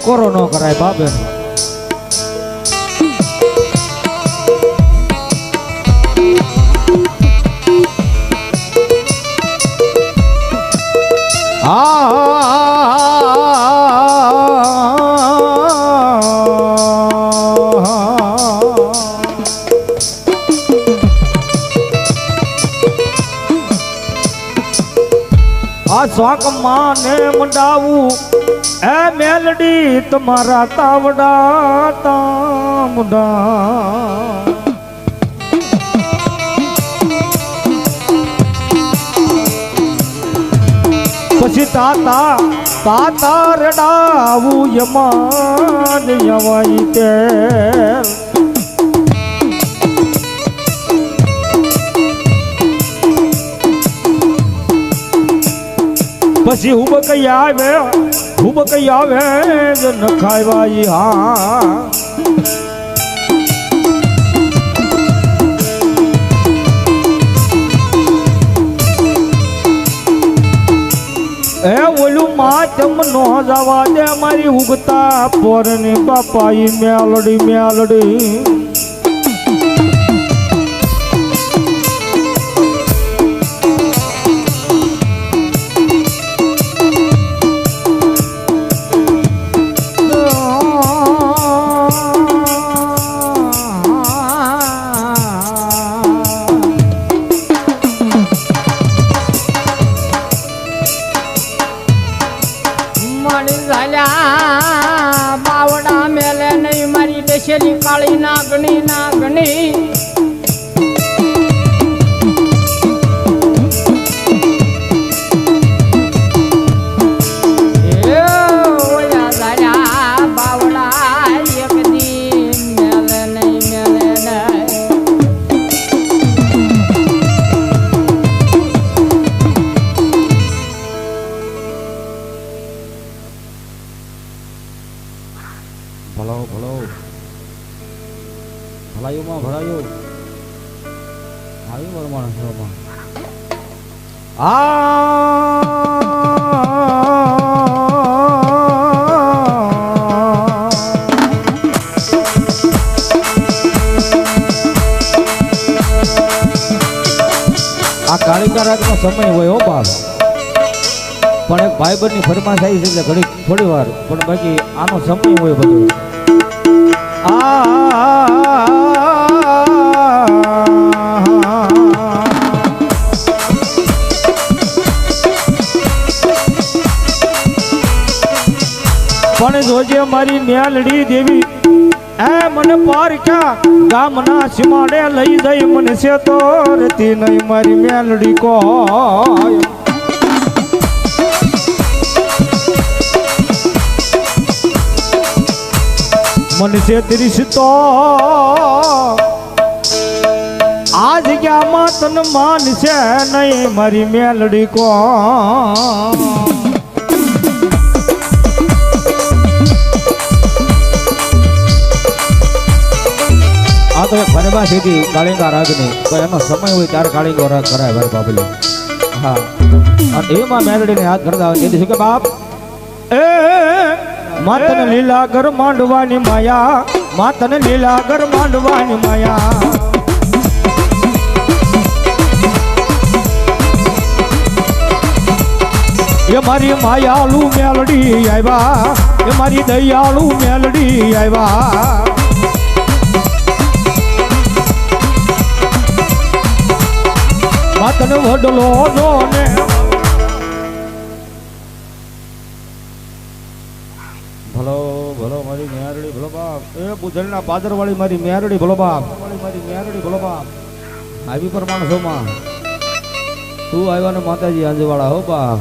ટકોરો ન કરાય બાબે. શોક માને મંડાવું એ મેલડી તમારા તાવડા તામડા. પછી તાતા તાતા રડાવું યમાન યવાઈ તે. પછી હુબ કઈ આવે ન ખાવાઈ. હા એ ઓલું માતમ નો જવા દે મારી ઉગતા પોરની બાપાઈ મેલડી મેલડી. બાવડા મેલે નહીં મારી દશેરી કાળી નાગણી નાગણી. બાવડા એક દી મેલે નહીં મેલે નહીં. ભલાયો ભલાયોમાં ભલાયો આવી વરમાણ શોમાં. આ કાળીકા રાતનો સમય હોય હો બાપ. પણ એક ભાઈબંધની ફરમાશ આવી છે એટલે ઘડી થોડી વાર પણ બાકી આનો સમય હોય બધો. પણ જોજે મારી ન્યાલડી દેવી એ મને પારખ્યા ગામના સીમાડે લઈ જઈ મને છે તો રતી નહીં મારી મેલડી કોઈ. मन से त्रिशतो आ जग्याમાં તન માન છે નહીં મારી મેલડી કો. આ તો ફરવા સીધી કાળીંગા રાગની તો એનો સમય હોય ત્યારે કાળીંગો રાગ કરાય ભાઈ બાબલી. હા અને એમાં મેલડીને હાથ કરતા હોય કીધું કે બાપ એ માતન લીલા ઘર માંડવાની માયા, માતન લીલા ઘર માંડવાની માયા. એ મારી માયાલુ મેલડી આવ્યા, એ મારી દયાળુ મેલડી આવ્યા. માતન વડલો જો ને ભલો ભલો મારી મેરડી ભલો બાપ. એ બુધલના પાદરવાળી મારી મેરડી ભલો બાપ, મારી મેરડી ભલો બાપ. આવી પર માણસોમાં તું આવ્યા ને માતાજી આજવાળા હો બાપ.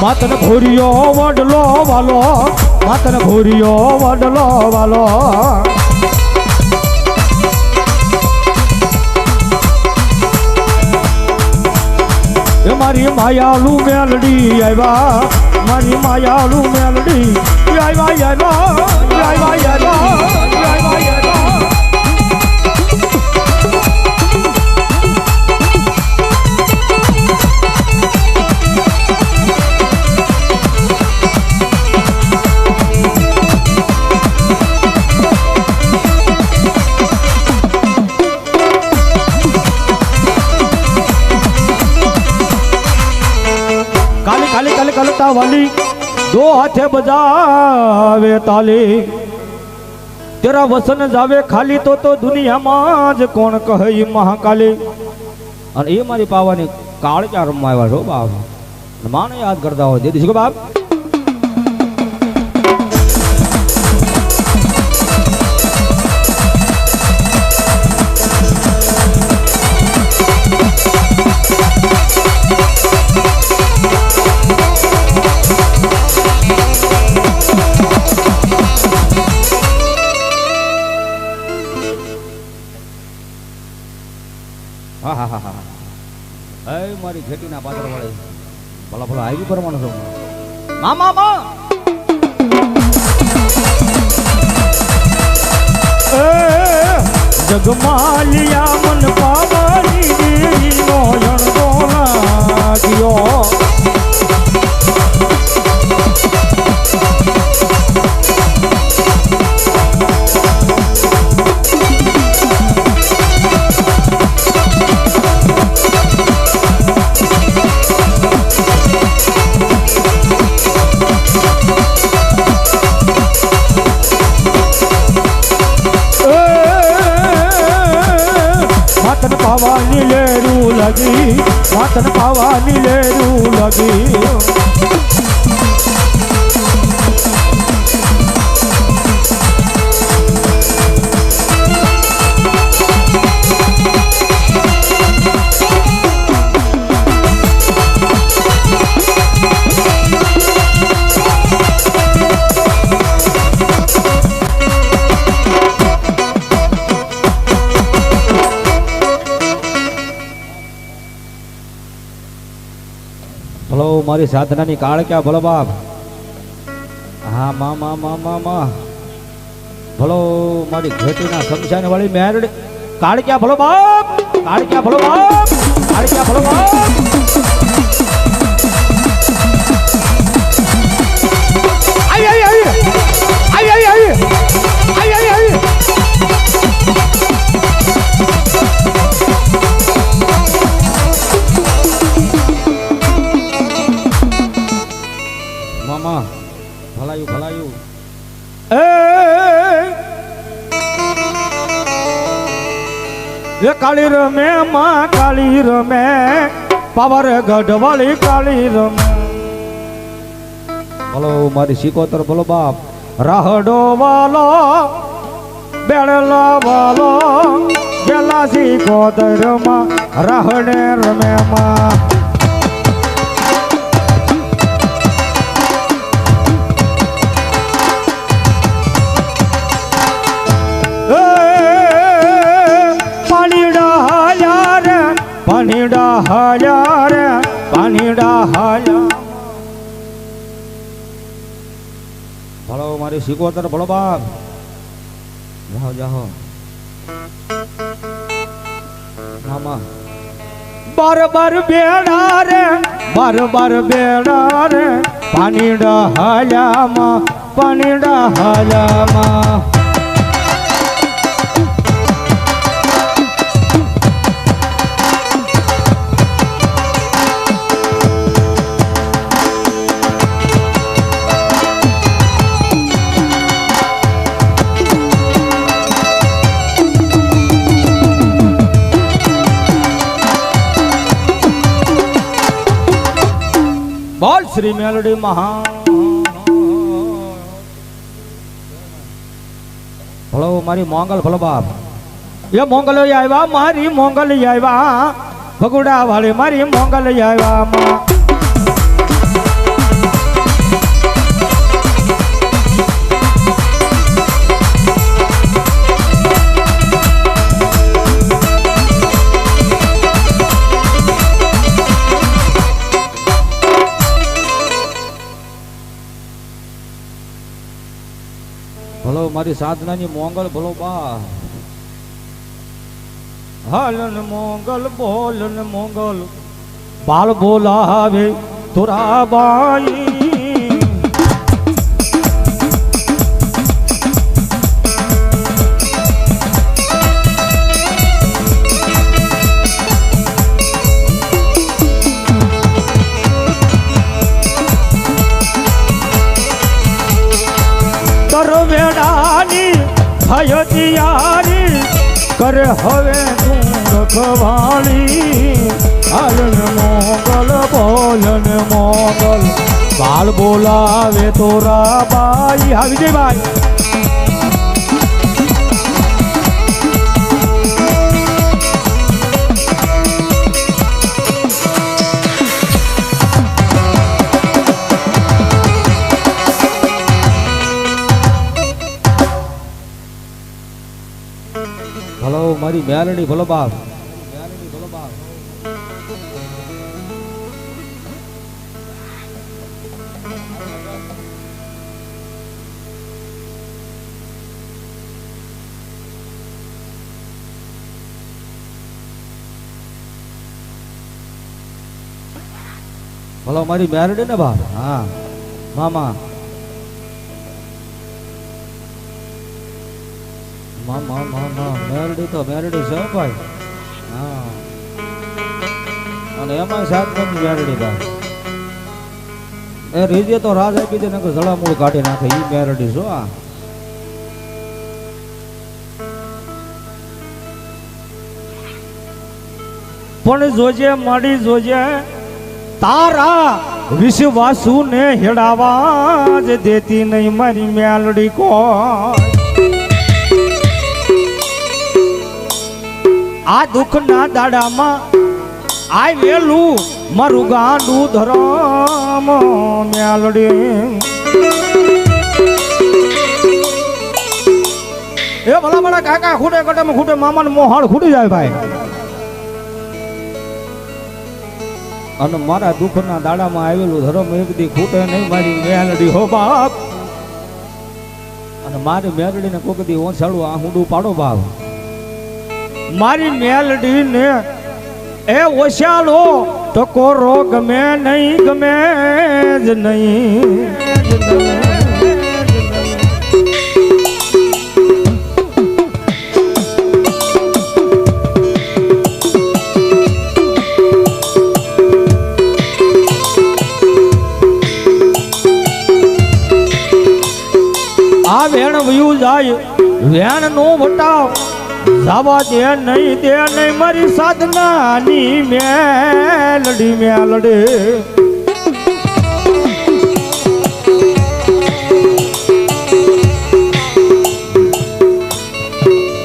માતન ઘોરિયો વડલો વાલો, માતન ઘોરિયો વડલો વાલો. એ મારી માયાલુ મેલડી આવ્યા, મારી માયાલુ મેલડી આવ્યા આવ્યા આવ્યા આવ્યા આવ્યા. કલતા વાલી દો હાથે બજાવે તાલી તેરા વસન જાવે ખાલી તો દુનિયામાં જ કોણ કહે મહાકાલી અને એ મારી પાવાની કાળજા રમવા આવ્યા છો બાપ માને યાદ કરતા હોય દીદી શું બાપ હા હા હા હા એ મારી ખેતીના પાત્ર વાળે ભલા ભલા આવી કરવાનો છો મામા મા જગમાલિયા મન પાવાની નોયણ ગોલા ગયો પાવાની લેરું લગી માતન પાવાની લેરું લગી ભલો મારી સાધનાની કાળ ક્યાં ભલો બાપ હા મા મા મા મા મા ભલો મારી ઘેટીના સમશાન વાળી મેરડ કાળ ક્યાં ભલો બાપ કાળ ક્યાં ભલો બાપ કાળ ક્યાં ભલો બાપ આઈ આઈ આઈ આઈ આઈ આઈ આઈ આઈ આઈ મામા ભલાયું ભલાયું એ કાળી રમે માં કાળી રમે પાવર ગઢવાળી કાળી રમે ભલો મારી સિકોતર ભલો બાપ રાહડો વાલો બેળલા વાલો બેલા સિકોતર માં રાહડે રમે માં પાણીડા હાલ્યા રે પાણીડા હાલ્યા ભલો મારી સિકોતર ભલો બાપ જાઓ જાઓ મામા બાર બાર બેડા રે બાર બાર બેડા રે પાણીડા હાલ્યામાં પાણીડા હાલ્યામાં બોલ શ્રી મેલડી મહા ભલો મારી મોંગલ ભલો બાપ એ મોંગલ આવ્યા મારી મોંગલ આવ્યા ભગુડા વાળી મારી મોંગલ આવ્યા ભલો મારી સાધનાની મોંગલ ભલો બા હાલન મોંગલ બોલન મોંગલ બાલ બોલાવે તુરાબાઈ થાય તૈયારી કરે હવે તું રખવાળી હાલન મોગલ બોલન મોગલ બાળ બોલાવે તો રાબાઈ હા વિજયભાઈ ભલો મારી મેલડી ભલો બાપ ભલો મારી મેલડી ને બાપ હા મામા મેરડી તો મેરડી છે ભાઈ હા અને એમાં સાત ગમી મેરડી ભાઈ એ રીજે તો રાજ આપી દે ને જળામૂળ કાઢી નાખે ઈ મેરડી છો આ પણ જોજે માડી જોજે તારા વિશ્વાસુ ને હેડાવા જ દેતી નહીં મારી મેલડી કોઈ આ દુઃખના દાડામાં આવેલું મારું ગાંડું ધરમ મેલડી એ ભલા ભલા કાકા ખૂટે કટમ ખૂટે મામાને મોહાળ ખૂટી જાય ભાઈ અને મારા દુઃખના દાડામાં આવેલું ધરમ એક દી ખૂટે નહીં મારી મેલડી હો બાપ અને મારી મેલડીને કોક દી ઓછાડું આ હુંડું પાડો બાપ મારી મેલડી ને એ ઓછાડો તો કોરો ગમે નહીં ગમે જ નહીં આ વેણ વયું જાય વેણ નો વટાવ જવા દે નહીં મારી સાધનાની મેલડી મેલડી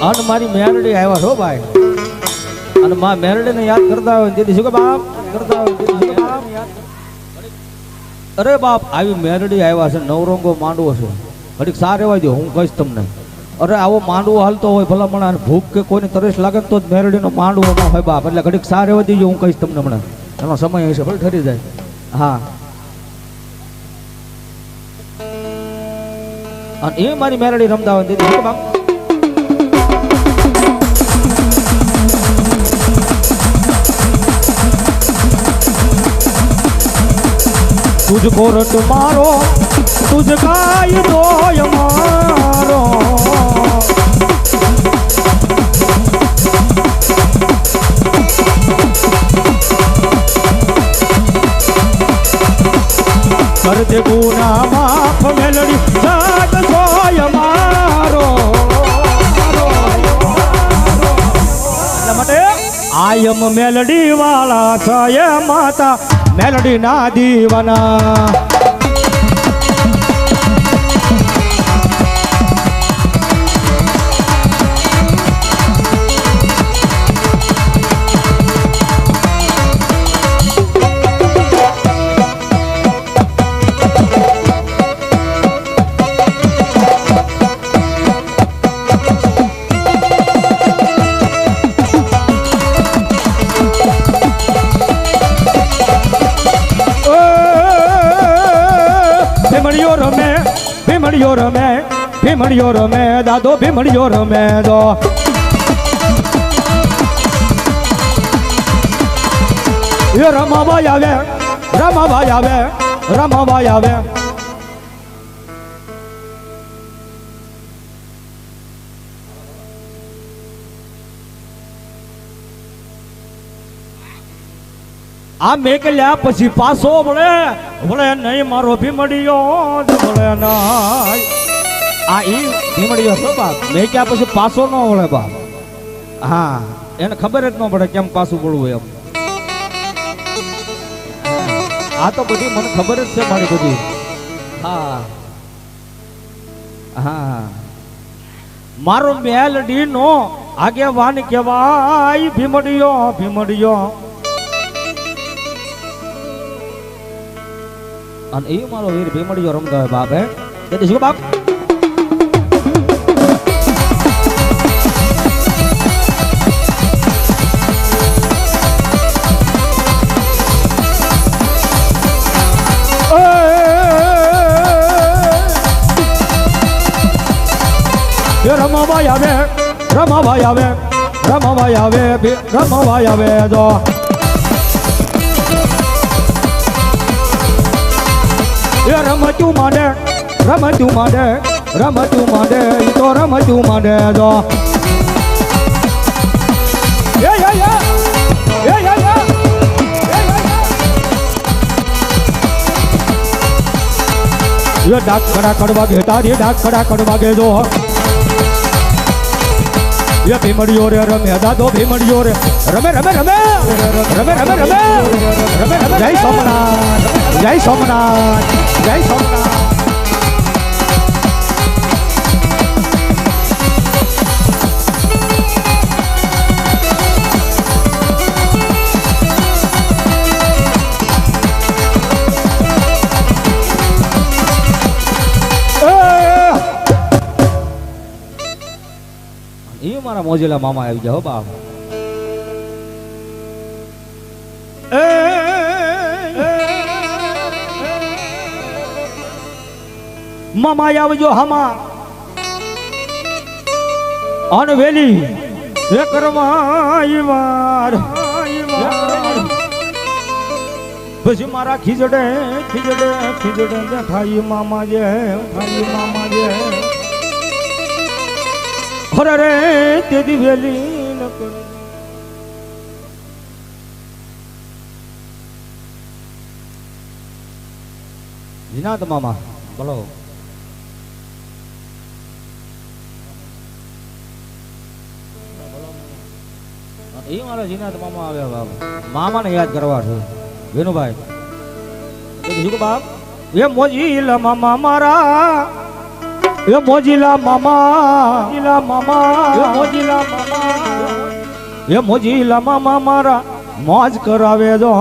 અને મારી મેલડી આવ્યા છો ભાઈ અને માં મેલડી ને યાદ કરતા હોય તેથી શું કે બાપ કરતા હોય તેથી શું કે બાપ અરે બાપ આવી મેલડી આવ્યા છે નવરંગો માંડવો છે ઘડીક સાર રહેવા દો હું કહીશ તમને અરે આવો માંડવો હાલતો હોય ભલામણ ભૂખ કે કોઈને તરસ લાગે તો જ મેરડીનો માંડવો ના હોય બાપ એટલે ઘડીક સાર રહેવા દીજો હું કહીશ તમને હમણાં એનો સમય હશે ભલે ઠરી જાય હા અને એ મારી મેરડી રમતા હોય દીદી બાપ तुझको रट मारो तुझ गाय दो मारो कर दे गुना माफ मेलड़ी जाग सोय मारो માટે આયમ મેલડી વાળા છય માતા મેલડી ના દીવાના ભીમડીયો રમે દાદો ભીમડીયો રમે દો એ રમાભાઈ આવે રમાભાઈ આવે રમાભાઈ આવે આ મેકલ્યા પછી પાછો વળે વળે નહીં મારો ભીમડીયો વળે નાય આ ઈ ભીમડીયો છો બાપ મેં ક્યાં પછી પાછો ન વળે બાપ હા એને ખબર જ ન પડે કેમ પાછું પડવું એમ આ તો બધી મને ખબર જ છે મારી બધી હા હા મારો મેલડી નો આગેવાન કહેવાય ભીમડીયો ભીમડીયો અને એ મારો વીર ભીમડીયો રમતો હોય બાપ હે તેથી શું બાપ રમાભાઈ આવે રમાભાઈ આવે રમાભાઈ આવે રમાભાઈ આવે જો એ રમતું માંડે રમતું માંડે રમતું માંડે ઈ તો રમતું માંડે જો એ ડાક ખડા કડવા ગે તારી ડાક ખડા કડવા ગે જો ये भीमड़ियो रे रमे दादो भीमड़ियो रे रमे रमे रमे रमे रमे रमे रमे रमे जय सोमनाथ जय सोमनाथ जय सोमनाथ મારા મોજીલા મામા આવી જાઓ બાપ મામા આવજો હમા અનવેલી એ કરવાઈ વાર પછી મારા ખીજડે ખીજડે ખીજડે બેઠાઈ મામા જે મામા જે અરે રે તેદી વેલી ન કર જીનાત મામા બોલો એ મારા જીનાત મામા આવ્યા બાપ મામાને યાદ કરવા છે વેનુભાઈ શું બાપ એ મોજીલા મામા મારા ये मोजिला मामा ये मोजिला मामा ये मोजिला मामा मारा मौज करावे जो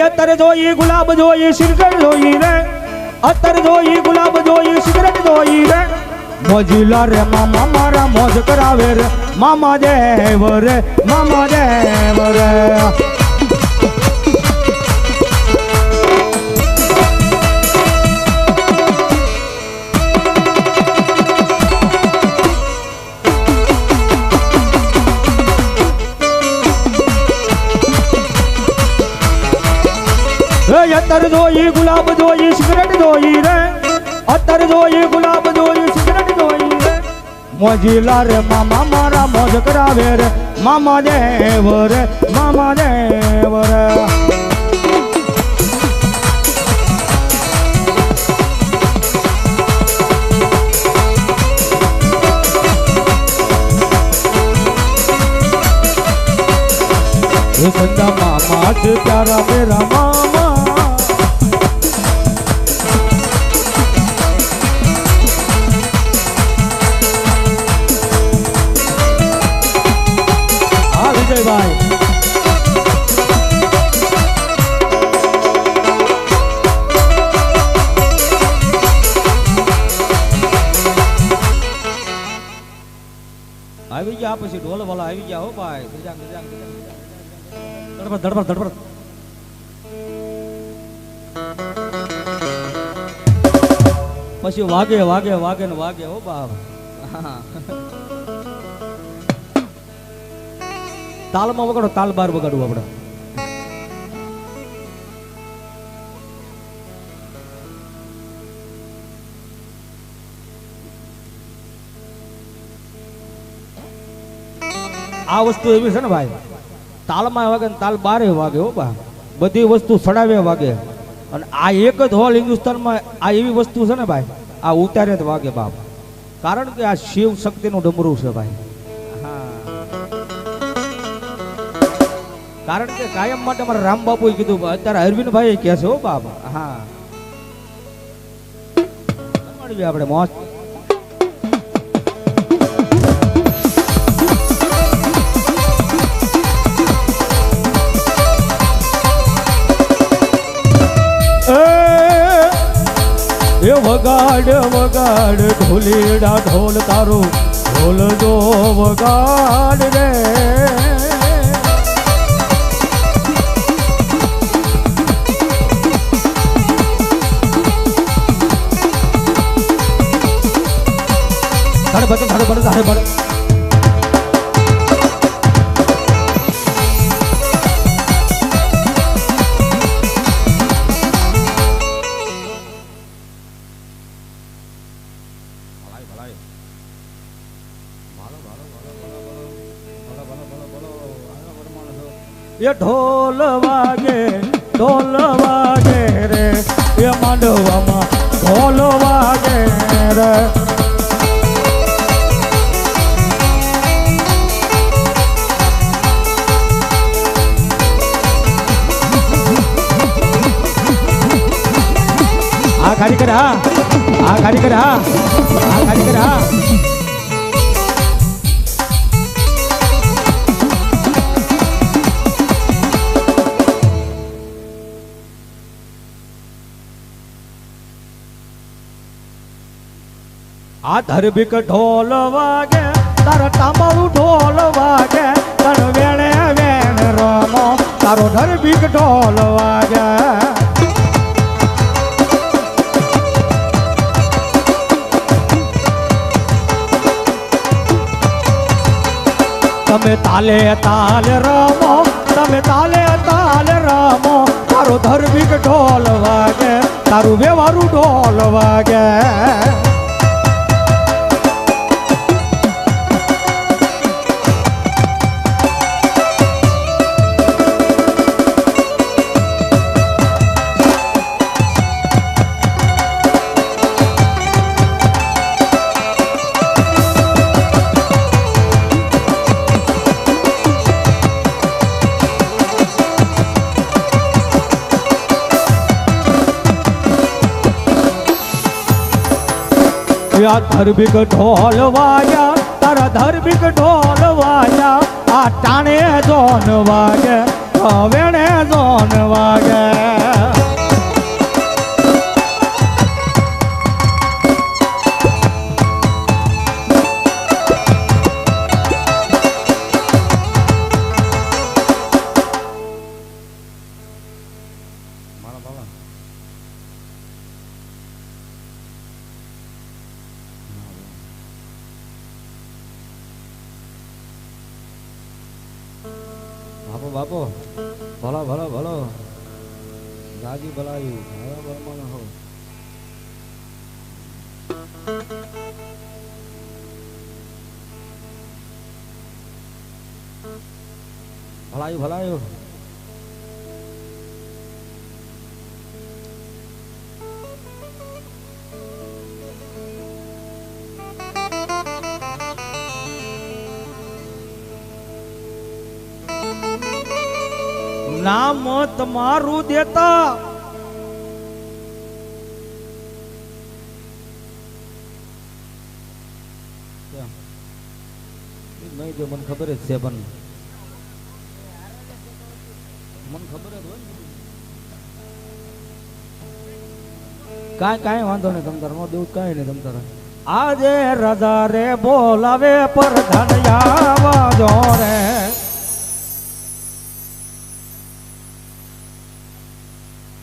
અત્યારે જોઈ ગુલાબ જોઈ સિગરેટ જોઈ રે અત્યારે જોઈ ગુલાબ જોઈ સિગરેટ જોઈ રે મોજીલા રે મામા મારા મોજ કરાવે રે મામા દેવ રે મામા દેવ રે અત્तर જોઈ ગુલાબ જોઈ સિગરેટ જોઈ રે અત્तर જોઈ ગુલાબ જોઈ સિગરેટ જોઈ રે મોજીલા રે મામા મારા મોજ કરાવે રે મામા દેવ રે મામા દેવ રે संदा मामा से प्यारा मेरा मामा વિજય ભાઈ આવી ગયા પછી ઢોલ વાળા આવી ગયા હો ભાઈ ધડપડ ધડપડ ધડપડ પછી વાગે વાગે વાગે ને વાગે હો બાપ તાલમાં વગાડો, તાલ બાર વગાડવું આપણે. આ વસ્તુ એવી છે ને ભાઈ, તાલમાં વાગે ને તાલ બારે વાગે હો બા, બધી વસ્તુ સડાવે વાગે. અને આ એક જ હોલ હિન્દુસ્તાનમાં આ એવી વસ્તુ છે ને ભાઈ, આ ઉતારે જ વાગે બાપ. કારણ કે આ શિવ શક્તિનું ડમરું છે ભાઈ. હા, કારણ કે કાયમ માટે મારા રામ બાપુએ કીધું, અત્યારે અરવિંદભાઈ કહે છે હો બાપ. હા, આપણે મોજ. એ વગાડ વગાડ ઢોલેડા ઢોલ તારો, ઢોલ જો વગાડ રે. ધાડે બડ. એ ઢોલ વાગે રે, એ માંડવામાં ઢોલ વાગે રે. આ કારીગર હા, આ કારીગર હા, આ કારીગર હા. આ ધરબીક ઢોલ વાગે, તારો તાંબાળું ઢોલ વાગે, તણ વેણે વેણ રમો, તારો ધરબીક ઢોલ વાગે. તમે તાલે તાલ રમો, તમે તાલે તાલ રમો, તારો ધરબીક ઢોલ વાગે, તારું વ્યવહારું ઢોલ વાગે. ધરબીક ઢોલ વાયા, તારા ધરબીક ઢોલ વાયા, આ ટાણે જોન વાગે, વેણે જોન વાગે. બાપો બાપો ભલો ભલો ભલો ગાજી ભલાયું બરમાનો હો. ભલાયું ભલાયું. નામ તમારું દેતા નહીં જો મને ખબર જ છે, પણ મને ખબર જ હોય કાંઈ વાંધો નહીં. તમ તાર નો દેવું કાંઈ નહીં. તમ તાર આજે રાજા રે બોલાવે પર ધનયા રે.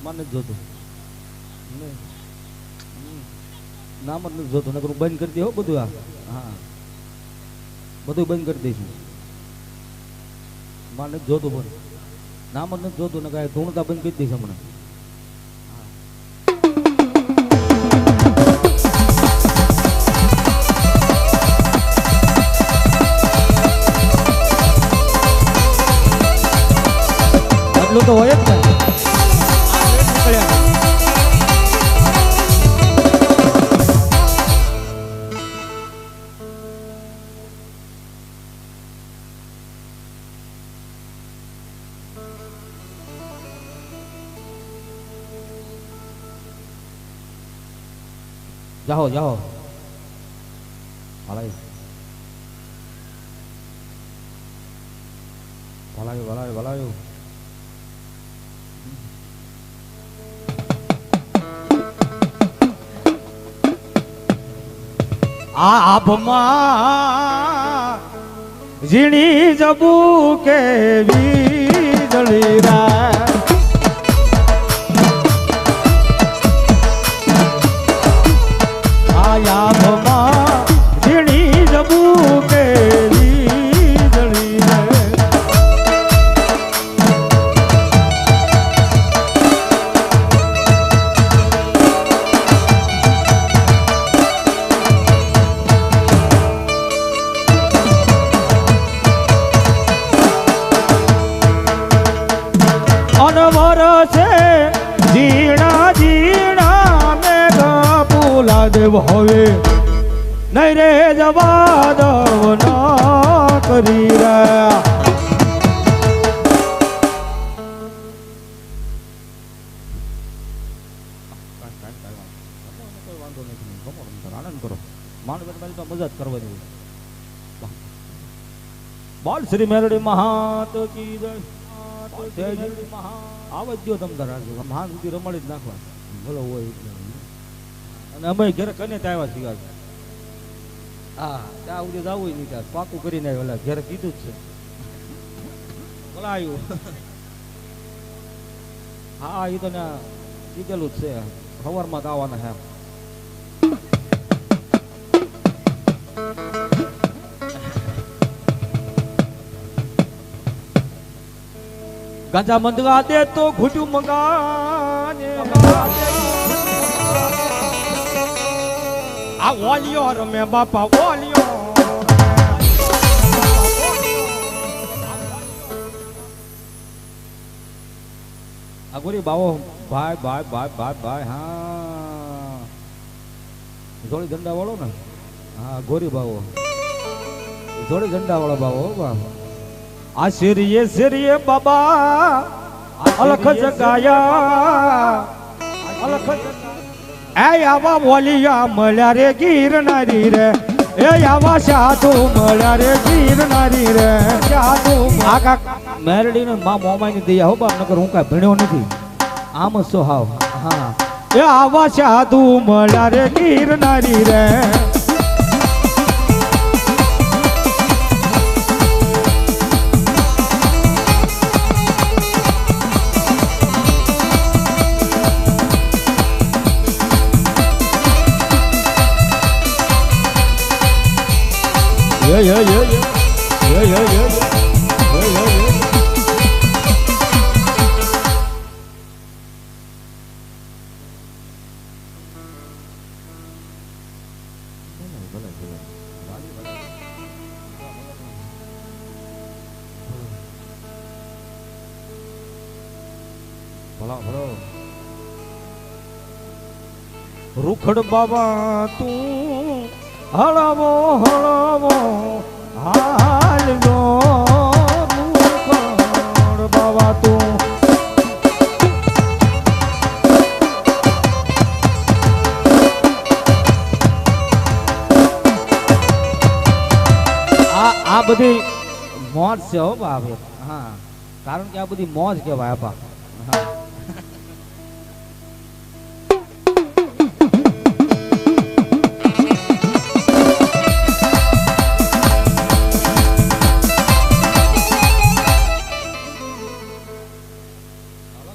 મને જોતું નામ જ નથી જોતું, નકર બંધ કરી દે હો બધું. હા, બધું બંધ કરી દઈશું. મારે નથી જોતું પણ નામ જ નથી જોતું ને કાંઈ ધૂણતા બંધ કરી દઈશ હમણાં. એટલું તો હોય જ ને. જાઓ જાઓ ભલાયું ભલાયું ભલાયું ભલાયું. આ આભમાં ઝીણી જબુ કે વીજળી રા આયાભમાં ઝીણી જબુ કે વીજળી રે. અનવર છે ઝીણા ઝીણા મેઘ પુલા દેવ હવે નહીં રે જવા દવ ના કરી રહ્યા. આનંદ કરો માનવ મજા જ કરવાની. બોલ શ્રી મેરડી મહાત કી જય. આવજો તમ તારા મહાન સુધી રમાડી જ નાખવા ભલો હોય એટલે. અને અમે ઘરે કને ત્યાં આવ્યા છીએ. હા ત્યાં સુધી જવું નહીં ત્યાં પાકું કરીને ઓલા ઘરે કીધું જ છે. બોલા આવ્યું. હા એ તો ને કીધેલું જ છે સવારમાં જ આવવાના છે. ગાંજા મંદવા દે તો ઘૂટું મંગાને આ ઓલિયો રમે બાપા ઓલિયો. આ ગોરી બાવો ભાઈ ભાઈ ભાઈ ભાઈ ભાઈ. હા જોડી ધંડા વાળો ને. હા ગોરી બાવો જોડી ધંડા વાળો બાવો બાબા. આ શેરીએ શેરીએ બાબા અલખ જગાયા અલખ એ આવા બોલિયા મળ્યા રે ગીરનારી રે. એ આવા સાધુ મળ્યા રે ગીરનારી રે. સાધુ આકા મેરડી ને મા મોમાઈ ની દયા હો બાપ નકર હું કાંઈ ભણ્યો નથી આમ જ છો હાવ. હા એ આવા સાધુ મળ્યા રે ગીરનારી રે. Yeah. ભલો રૂખડ બાબા તું હળવો હળવો હાલજો. રૂખડ બાબા તું આ બધી મોજ છે હો બાપ. હા કારણ કે આ બધી મોજ કહેવાય આપા. હા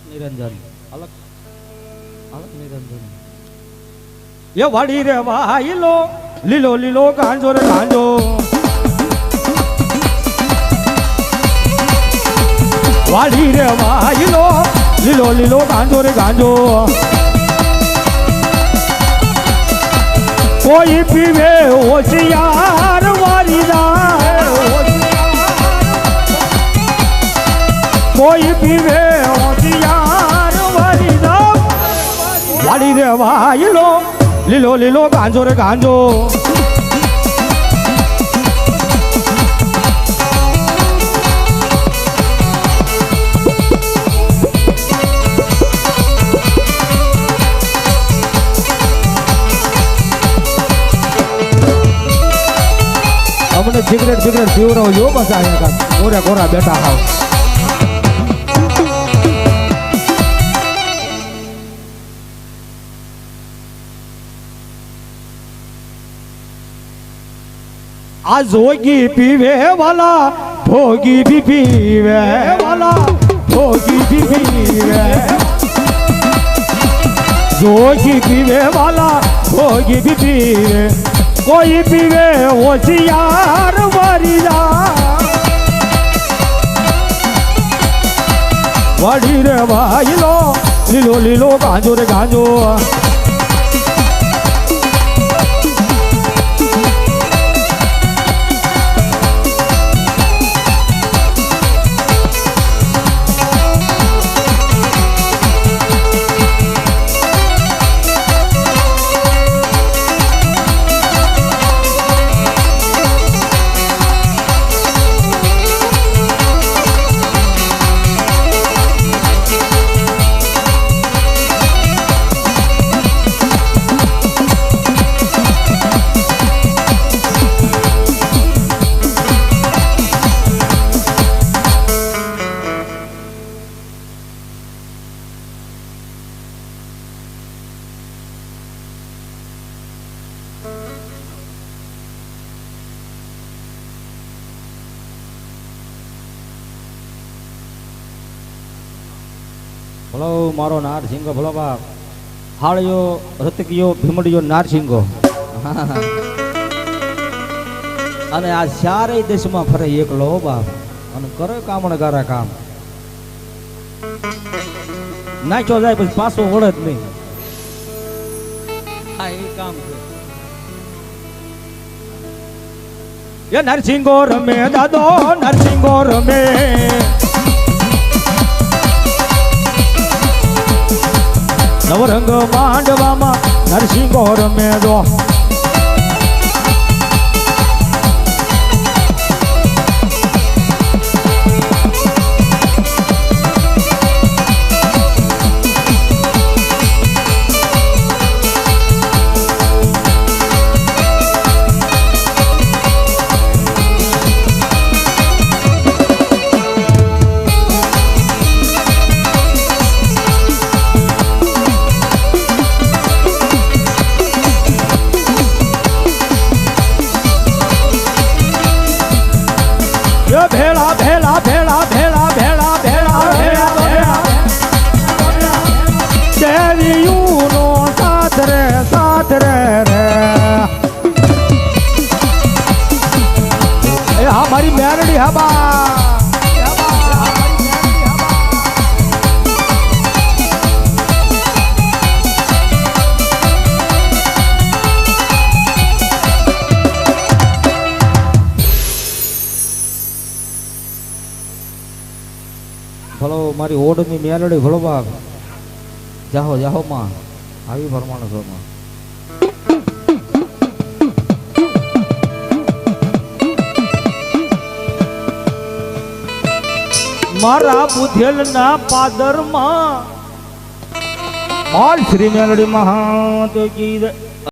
નિરંજન અલગ અલગ નિરંજન. એ વાડી રે વાઈલો લીલો લીલો ગાંજો રે ગાંજો. વાડી રે વાયલો લીલો લીલો ગાંજો રે ગાંજો કોઈ પીવે હોશિયાર વારીદા કોઈ પીવે હોશિયાર વારીદા વાડી રે વાયલો લીલો લીલો ગાંજો રે ગાંજો અમને સિગરેટ સિગરેટ પીવરાવ જો બસ અહીંયા કા કોરા કોરા બેઠા હાવ આ જોગી પીવે વાલા ભોગી ભી પીવે વાલા ભોગી ભી પીવે જોગી પીવે વાલા ભોગી ભી પીવે કોઈ પીવે હોશિયાર વારીદા વાડી રે વાયલો લીલો લીલો ગાંજો રે ગાંજો ભલો મારો નારસિંગો ભલો બાપ હાળિયો રતકિયો ભીમડિયો નારસિંગો અને આ ચારેય દેશમાં ફરે એકલો બાપ અને કરે કામણગારા કામ નાખ્યો જાય પછી પાછો વળે જ નહીં હા એ કામ છે એ નરસિંગો રમે દાદો નરસિંગો રમે નવરંગ માંડવામાં નરસિંગો રમે દો ભેળા ભેળા ભેળા ભેળા ભેળા ભેળા ભેળા દેવીયુનો સાથ રે રે એ હા મારી મેરડી હબા ભલો મારી ઓડની મેલડી ભલો બાગ જાહો જાહો માં આવી ફરમાનો છો માં મારા બુધેલના પાદરમાં માલ શ્રી મેલડી મહાદેવ કી